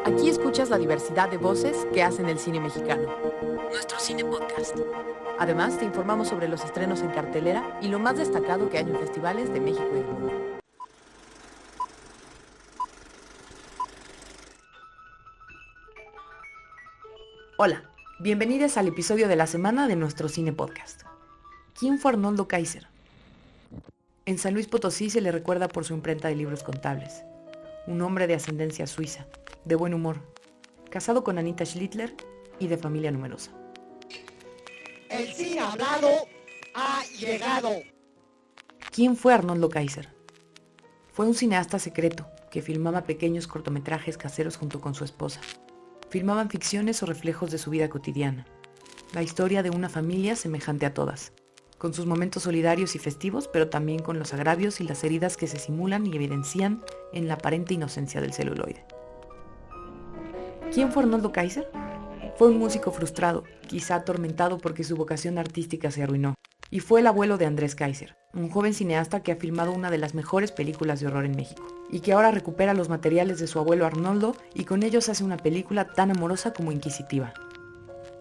Aquí escuchas la diversidad de voces que hacen el cine mexicano. Nuestro Cine Podcast. Además, te informamos sobre los estrenos en cartelera y lo más destacado que hay en festivales de México y el mundo. Hola, bienvenidos al episodio de la semana de nuestro Cine Podcast. ¿Quién fue Arnoldo Kaiser? En San Luis Potosí se le recuerda por su imprenta de libros contables. Un hombre de ascendencia suiza, de buen humor, casado con Anita Schlittler y de familia numerosa. El cine hablado ha llegado. ¿Quién fue Arnoldo Kaiser? Fue un cineasta secreto que filmaba pequeños cortometrajes caseros junto con su esposa. Filmaban ficciones o reflejos de su vida cotidiana, la historia de una familia semejante a todas, con sus momentos solidarios y festivos, pero también con los agravios y las heridas que se simulan y evidencian en la aparente inocencia del celuloide. ¿Quién fue Arnoldo Kaiser? Fue un músico frustrado, quizá atormentado porque su vocación artística se arruinó, y fue el abuelo de Andrés Kaiser, un joven cineasta que ha filmado una de las mejores películas de horror en México, y que ahora recupera los materiales de su abuelo Arnoldo y con ellos hace una película tan amorosa como inquisitiva.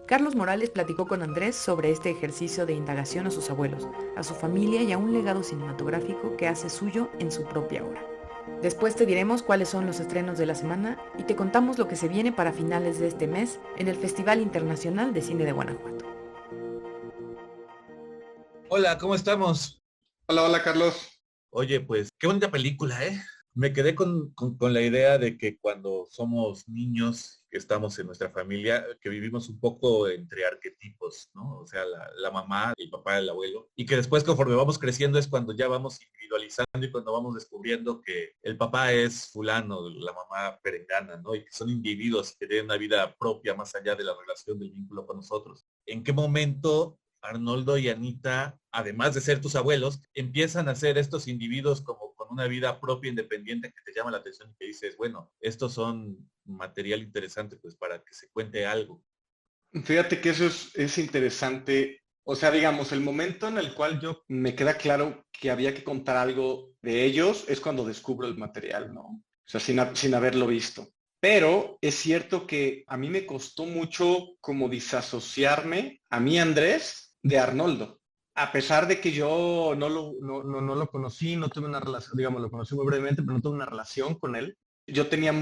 Carlos Morales platicó con Andrés sobre este ejercicio de indagación a sus abuelos, a su familia y a un legado cinematográfico que hace suyo en su propia obra. Después te diremos cuáles son los estrenos de la semana y te contamos lo que se viene para finales de este mes en el Festival Internacional de Cine de Guanajuato. Hola, ¿cómo estamos? Hola Carlos. Oye, pues qué bonita película, ¿eh? Me quedé con la idea de que cuando somos niños, que estamos en nuestra familia, que vivimos un poco entre arquetipos, ¿no? O sea, la mamá, el papá, el abuelo. Y que después, conforme vamos creciendo, es cuando ya vamos individualizando y cuando vamos descubriendo que el papá es fulano, la mamá perengana, ¿no? Y que son individuos que tienen una vida propia más allá de la relación del vínculo con nosotros. ¿En qué momento Arnoldo y Anita, además de ser tus abuelos, empiezan a ser estos individuos como con una vida propia independiente que te llama la atención y que dices, bueno, estos son material interesante pues para que se cuente algo? Fíjate que eso es interesante. O sea, digamos, el momento en el cual yo me queda claro que había que contar algo de ellos es cuando descubro el material, ¿no? O sea, sin haberlo visto. Pero es cierto que a mí me costó mucho como disasociarme, a mí Andrés, de Arnoldo. A pesar de que yo no lo conocí, no tuve una relación, digamos, lo conocí muy brevemente, pero no tuve una relación con él. Yo tenía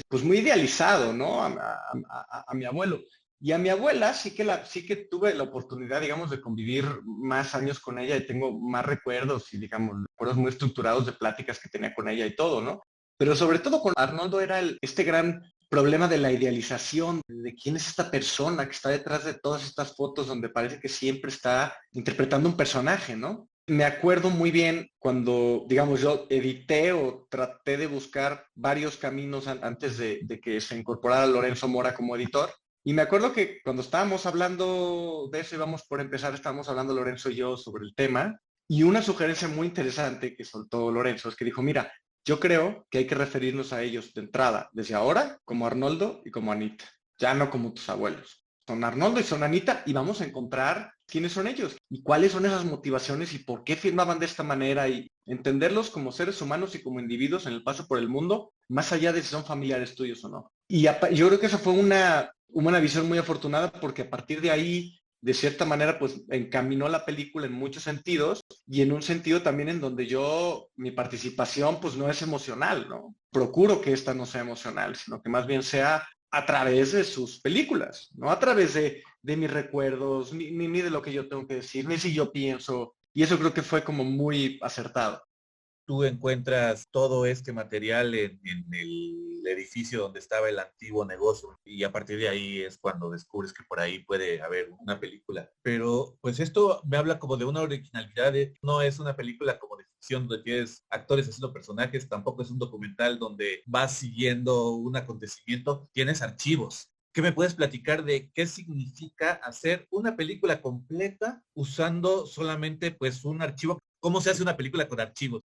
pues muy idealizado, ¿no? A mi abuelo. Y a mi abuela sí que tuve la oportunidad, digamos, de convivir más años con ella y tengo más recuerdos y, digamos, recuerdos muy estructurados de pláticas que tenía con ella y todo, ¿no? Pero sobre todo con Arnoldo era este gran problema de la idealización, de quién es esta persona que está detrás de todas estas fotos donde parece que siempre está interpretando un personaje, ¿no? Me acuerdo muy bien cuando, digamos, yo edité o traté de buscar varios caminos antes de que se incorporara Lorenzo Mora como editor. Y me acuerdo que cuando estábamos hablando de eso, íbamos por empezar, estábamos hablando Lorenzo y yo sobre el tema. Y una sugerencia muy interesante que soltó Lorenzo es que dijo, mira, yo creo que hay que referirnos a ellos de entrada, desde ahora, como Arnoldo y como Anita, ya no como tus abuelos. Son Arnoldo y son Anita y vamos a encontrar quiénes son ellos y cuáles son esas motivaciones y por qué firmaban de esta manera y entenderlos como seres humanos y como individuos en el paso por el mundo, más allá de si son familiares tuyos o no. Y yo creo que esa fue una visión muy afortunada porque a partir de ahí, de cierta manera, pues encaminó la película en muchos sentidos y en un sentido también en donde mi participación pues no es emocional, ¿no? Procuro que esta no sea emocional, sino que más bien sea a través de sus películas, no a través de mis recuerdos, ni de lo que yo tengo que decir, ni si yo pienso. Y eso creo que fue como muy acertado. Tú encuentras todo este material en el edificio donde estaba el antiguo negocio y a partir de ahí es cuando descubres que por ahí puede haber una película. Pero pues esto me habla como de una originalidad, no es una película como de ficción donde tienes actores haciendo personajes, tampoco es un documental donde vas siguiendo un acontecimiento, tienes archivos. ¿Qué me puedes platicar de qué significa hacer una película completa usando solamente pues un archivo? ¿Cómo se hace una película con archivos?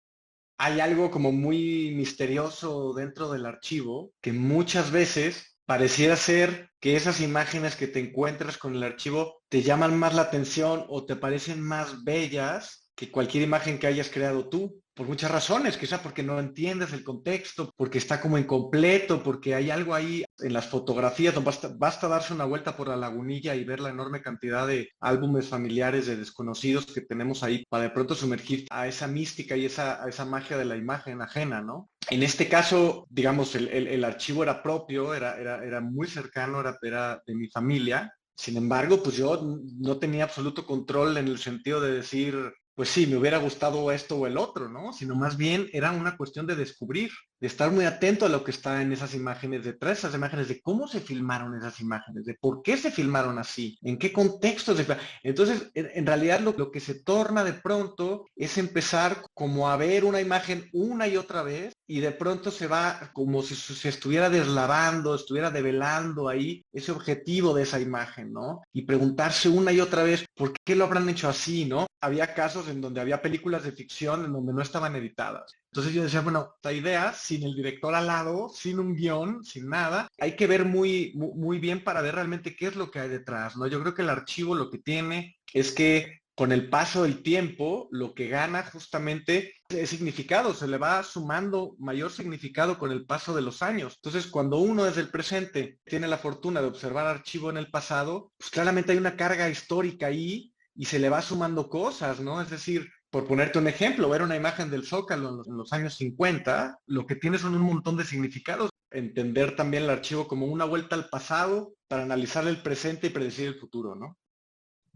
Hay algo como muy misterioso dentro del archivo que muchas veces pareciera ser que esas imágenes que te encuentras con el archivo te llaman más la atención o te parecen más bellas que cualquier imagen que hayas creado tú. por muchas razones, quizá porque no entiendes el contexto, porque está como incompleto, porque hay algo ahí en las fotografías, no basta darse una vuelta por la lagunilla y ver la enorme cantidad de álbumes familiares de desconocidos que tenemos ahí para de pronto sumergir a esa mística y a esa magia de la imagen ajena, ¿no? En este caso, digamos, el archivo era propio, era muy cercano, era de mi familia. Sin embargo, pues yo no tenía absoluto control en el sentido de decir, pues sí, me hubiera gustado esto o el otro, ¿no? Sino más bien era una cuestión de descubrir, de estar muy atento a lo que está en esas imágenes, detrás de esas imágenes, de cómo se filmaron esas imágenes, de por qué se filmaron así, en qué contexto se filmaron. Entonces, en realidad lo que se torna de pronto es empezar como a ver una imagen una y otra vez y de pronto se va como si se estuviera deslavando, estuviera develando ahí ese objetivo de esa imagen, ¿no? Y preguntarse una y otra vez, ¿por qué lo habrán hecho así, no? Había casos en donde había películas de ficción en donde no estaban editadas. Entonces yo decía, bueno, esta idea, sin el director al lado, sin un guión, sin nada, hay que ver muy bien para ver realmente qué es lo que hay detrás, ¿no? Yo creo que el archivo lo que tiene es que con el paso del tiempo, lo que gana justamente es significado, se le va sumando mayor significado con el paso de los años. Entonces, cuando uno desde el presente tiene la fortuna de observar archivo en el pasado, pues claramente hay una carga histórica ahí y se le va sumando cosas, ¿no? Es decir, por ponerte un ejemplo, ver una imagen del Zócalo en los años 50, lo que tiene son un montón de significados. Entender también el archivo como una vuelta al pasado para analizar el presente y predecir el futuro, ¿no?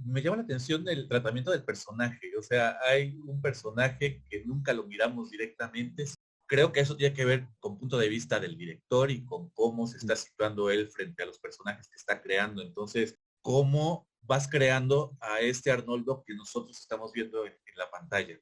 Me llama la atención el tratamiento del personaje. O sea, hay un personaje que nunca lo miramos directamente. Creo que eso tiene que ver con punto de vista del director y con cómo se está situando él frente a los personajes que está creando. Entonces, ¿cómo vas creando a este Arnoldo que nosotros estamos viendo en la pantalla?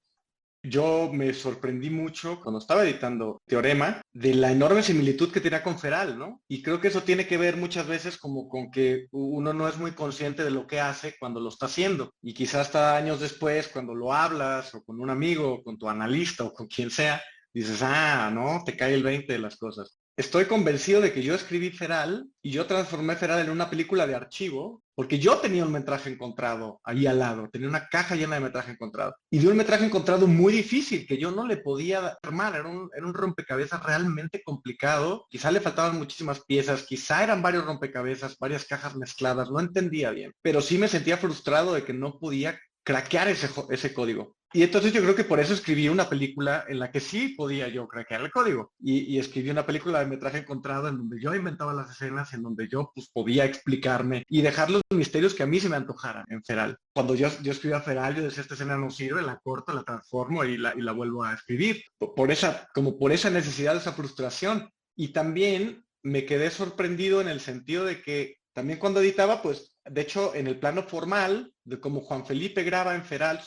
Yo me sorprendí mucho cuando estaba editando Teorema de la enorme similitud que tenía con Feral, ¿no? Y creo que eso tiene que ver muchas veces como con que uno no es muy consciente de lo que hace cuando lo está haciendo. Y quizás hasta años después, cuando lo hablas o con un amigo, o con tu analista o con quien sea, dices, ah, no, te cae el 20 de las cosas. Estoy convencido de que yo escribí Feral y yo transformé Feral en una película de archivo porque yo tenía un metraje encontrado ahí al lado, tenía una caja llena de metraje encontrado. Y de un metraje encontrado muy difícil que yo no le podía armar, era un rompecabezas realmente complicado, quizá le faltaban muchísimas piezas, quizá eran varios rompecabezas, varias cajas mezcladas, no entendía bien, pero sí me sentía frustrado de que no podía craquear ese código. Y entonces yo creo que por eso escribí una película en la que sí podía yo craquear el código. Y escribí una película de metraje encontrado en donde yo inventaba las escenas, en donde yo pues podía explicarme y dejar los misterios que a mí se me antojaran en Feral. Cuando yo escribía Feral, yo decía, esta escena no sirve, la corto, la transformo y la vuelvo a escribir. Como por esa necesidad, esa frustración. Y también me quedé sorprendido en el sentido de que también cuando editaba, pues, de hecho, en el plano formal, de cómo Juan Felipe graba en Feral,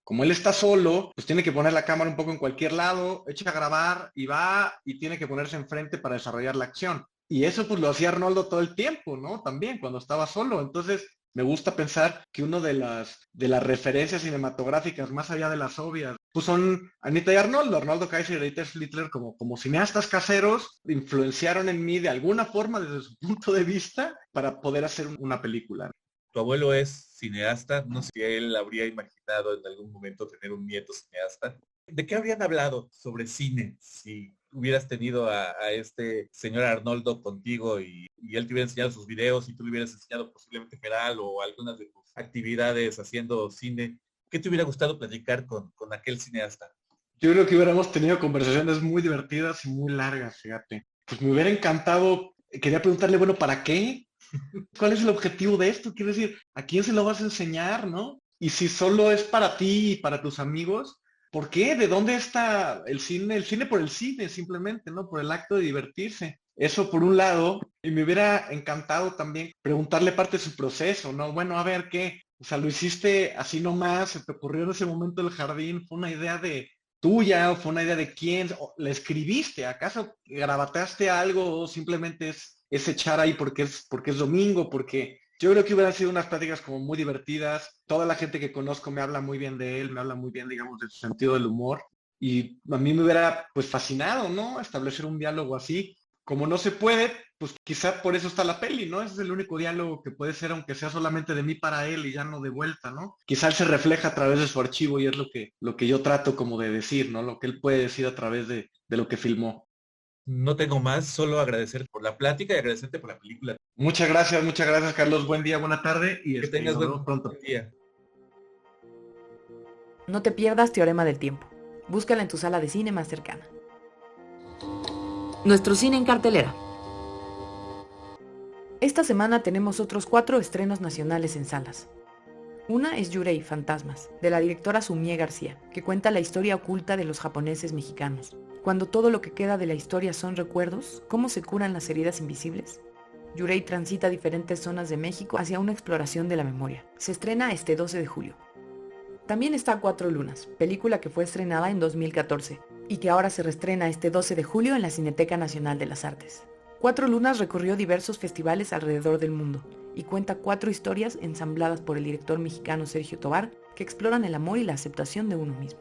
como él está solo, pues tiene que poner la cámara un poco en cualquier lado, echa a grabar y va y tiene que ponerse enfrente para desarrollar la acción. Y eso pues lo hacía Arnoldo todo el tiempo, ¿no? También cuando estaba solo. Entonces, me gusta pensar que una de las referencias cinematográficas más allá de las obvias, pues son Anita y Arnoldo. Arnoldo Kaiser y Dieter Schlittler como cineastas caseros influenciaron en mí de alguna forma desde su punto de vista para poder hacer una película. Tu abuelo es cineasta, no sé si él habría imaginado en algún momento tener un nieto cineasta. ¿De qué habrían hablado sobre cine si hubieras tenido a este señor Arnoldo contigo y él te hubiera enseñado sus videos y tú le hubieras enseñado posiblemente Feral o algunas de tus actividades haciendo cine? ¿Qué te hubiera gustado platicar con aquel cineasta? Yo creo que hubiéramos tenido conversaciones muy divertidas y muy largas, fíjate. Pues me hubiera encantado, quería preguntarle, bueno, ¿para qué? ¿Cuál es el objetivo de esto? Quiero decir, ¿a quién se lo vas a enseñar, no? Y si solo es para ti y para tus amigos, ¿por qué? ¿De dónde está el cine? El cine por el cine, simplemente, ¿no? Por el acto de divertirse. Eso por un lado, y me hubiera encantado también preguntarle parte de su proceso, ¿no? Bueno, a ver, ¿qué? O sea, lo hiciste así nomás, se te ocurrió en ese momento el jardín, fue una idea de tuya o fue una idea de quién, o la escribiste, ¿acaso grabateaste algo o simplemente es echar ahí porque es domingo, porque yo creo que hubieran sido unas pláticas como muy divertidas. Toda la gente que conozco me habla muy bien de él, me habla muy bien, digamos, de su sentido del humor. Y a mí me hubiera, pues, fascinado, ¿no? Establecer un diálogo así, como no se puede, pues quizá por eso está la peli, ¿no? Ese es el único diálogo que puede ser, aunque sea solamente de mí para él y ya no de vuelta, ¿no? Quizá él se refleja a través de su archivo y es lo que yo trato como de decir, ¿no? Lo que él puede decir a través de lo que filmó. No tengo más, solo agradecer por la plática y agradecerte por la película. Muchas gracias, Carlos. Buen día, buena tarde y Que tengas nos vemos pronto. buen día. No te pierdas Teorema del Tiempo. Búscala en tu sala de cine más cercana. Nuestro cine en cartelera. Esta semana tenemos otros 4 estrenos nacionales en salas. Una es Yurei, Fantasmas, de la directora Sumie García, que cuenta la historia oculta de los japoneses mexicanos. Cuando todo lo que queda de la historia son recuerdos, ¿cómo se curan las heridas invisibles? Yurei transita diferentes zonas de México hacia una exploración de la memoria. Se estrena este 12 de julio. También está Cuatro Lunas, película que fue estrenada en 2014 y que ahora se reestrena este 12 de julio en la Cineteca Nacional de las Artes. Cuatro Lunas recorrió diversos festivales alrededor del mundo y cuenta 4 historias ensambladas por el director mexicano Sergio Tovar que exploran el amor y la aceptación de uno mismo.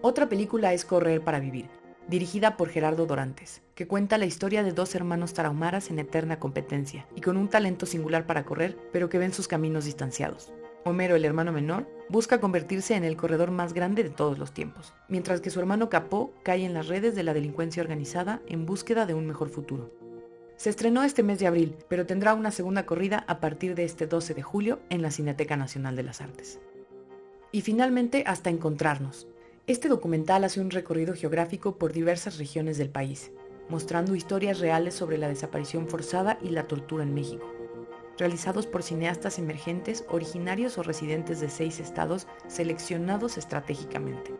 Otra película es Correr para Vivir, dirigida por Gerardo Dorantes, que cuenta la historia de 2 hermanos tarahumaras en eterna competencia y con un talento singular para correr, pero que ven sus caminos distanciados. Homero, el hermano menor, busca convertirse en el corredor más grande de todos los tiempos, mientras que su hermano Capó cae en las redes de la delincuencia organizada en búsqueda de un mejor futuro. Se estrenó este mes de abril, pero tendrá una segunda corrida a partir de este 12 de julio en la Cineteca Nacional de las Artes. Y finalmente, Hasta Encontrarnos. Este documental hace un recorrido geográfico por diversas regiones del país, mostrando historias reales sobre la desaparición forzada y la tortura en México. Realizados por cineastas emergentes, originarios o residentes de 6 estados seleccionados estratégicamente: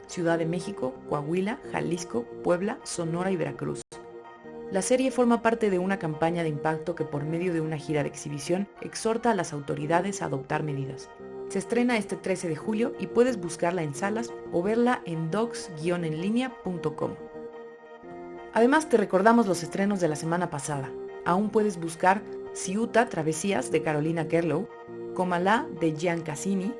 Ciudad de México, Coahuila, Jalisco, Puebla, Sonora y Veracruz. La serie forma parte de una campaña de impacto que, por medio de una gira de exhibición, exhorta a las autoridades a adoptar medidas. Se estrena este 13 de julio y puedes buscarla en salas o verla en docs-enlinea.com. Además, te recordamos los estrenos de la semana pasada. Aún puedes buscar Ciuta Travesías de Carolina Gerlow, Comalá de Gian Cassini,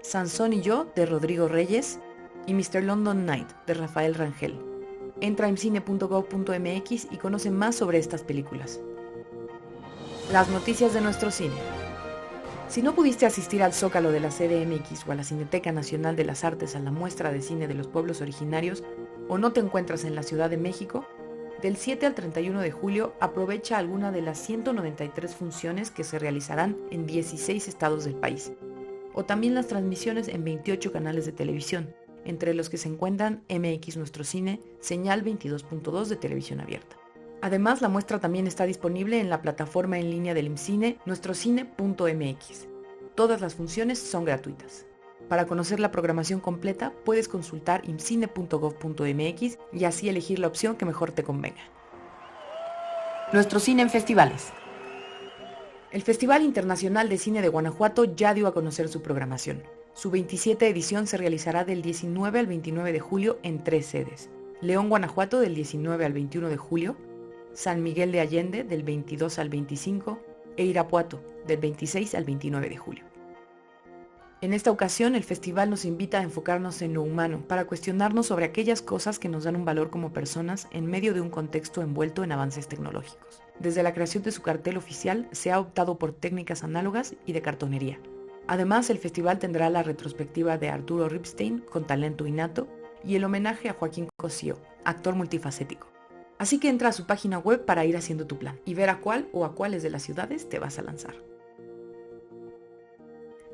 Sansón y yo de Rodrigo Reyes y Mr. London Night de Rafael Rangel. Entra en cine.gov.mx y conoce más sobre estas películas. Las noticias de nuestro cine. Si no pudiste asistir al Zócalo de la CDMX o a la Cineteca Nacional de las Artes a la muestra de cine de los pueblos originarios, o no te encuentras en la Ciudad de México, del 7 al 31 de julio aprovecha alguna de las 193 funciones que se realizarán en 16 estados del país, o también las transmisiones en 28 canales de televisión, entre los que se encuentran MX Nuestro Cine, señal 22.2 de televisión abierta. Además, la muestra también está disponible en la plataforma en línea del IMCINE, nuestrocine.mx. Todas las funciones son gratuitas. Para conocer la programación completa, puedes consultar imcine.gov.mx y así elegir la opción que mejor te convenga. Nuestro cine en festivales. El Festival Internacional de Cine de Guanajuato ya dio a conocer su programación. Su 27 edición se realizará del 19 al 29 de julio en 3 sedes. León, Guanajuato, del 19 al 21 de julio, San Miguel de Allende, del 22 al 25, e Irapuato, del 26 al 29 de julio. En esta ocasión, el festival nos invita a enfocarnos en lo humano, para cuestionarnos sobre aquellas cosas que nos dan un valor como personas en medio de un contexto envuelto en avances tecnológicos. Desde la creación de su cartel oficial, se ha optado por técnicas análogas y de cartonería. Además, el festival tendrá la retrospectiva de Arturo Ripstein, con talento innato, y el homenaje a Joaquín Cosío, actor multifacético. Así que entra a su página web para ir haciendo tu plan y ver a cuál o a cuáles de las ciudades te vas a lanzar.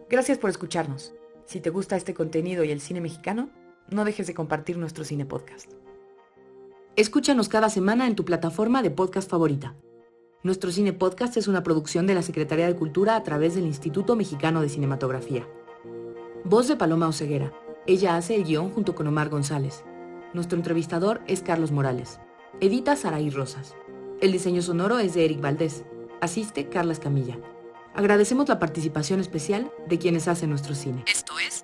Gracias por escucharnos. Si te gusta este contenido y el cine mexicano, no dejes de compartir nuestro cine podcast. Escúchanos cada semana en tu plataforma de podcast favorita. Nuestro cine podcast es una producción de la Secretaría de Cultura a través del Instituto Mexicano de Cinematografía. Voz de Paloma Oseguera. Ella hace el guión junto con Omar González. Nuestro entrevistador es Carlos Morales. Edita Saraí Rosas. El diseño sonoro es de Eric Valdés. Asiste Carla Escamilla. Agradecemos la participación especial de quienes hacen nuestro cine. Esto es